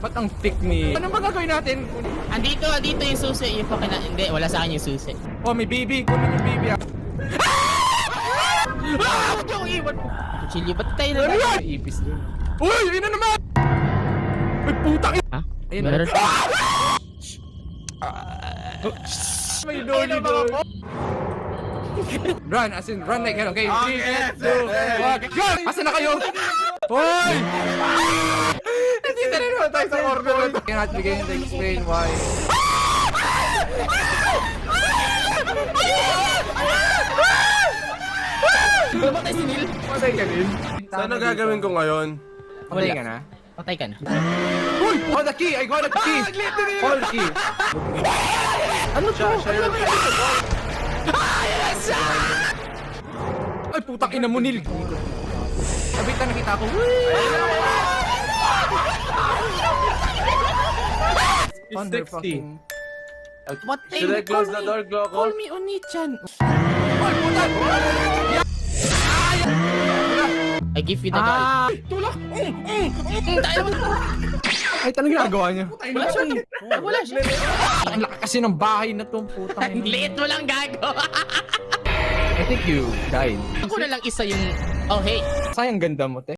Ba't ang thick ni... Ano ba gagawin natin? Andito yung susi. Yung pakina... Hindi, wala sa akin yung susi. Oh, may baby. Kunin yung baby ah. Huwag yung iwan ko. Chili, ba't tayo na Ano yan? may ipis dun? Uy! Yun na naman! May putang Ha? Ayun Meron? May dolly doon. Run, as in, run like hell, okay? 3, 2, 1, go! Asan na kayo? Hoy! Hindi na rin naman tayo sa order na to. I cannot begin to explain why. Patay si Neil. Patay ka din. Saan ang gagawin ko ngayon? Patay ka na? Patay ka na. Uy! Oh, the key! I got the key! Hold the key! Ano to? Ay, putang ina mo, Neil! Sabit na nakita ko. It's 60. What? Should I close the door, Gloco? Call me Oni-chan. Ay, putang! I give you the guide. Tulak! Tayo naman. Ay, talagang ginagawa niya. Wala siya. Wala siya. Ang laki kasi ng bahay na to, putang ina. Liit mo lang gago. I think you died. Ako na lang isa yung... Oh, hey. Sayang ganda mo, te.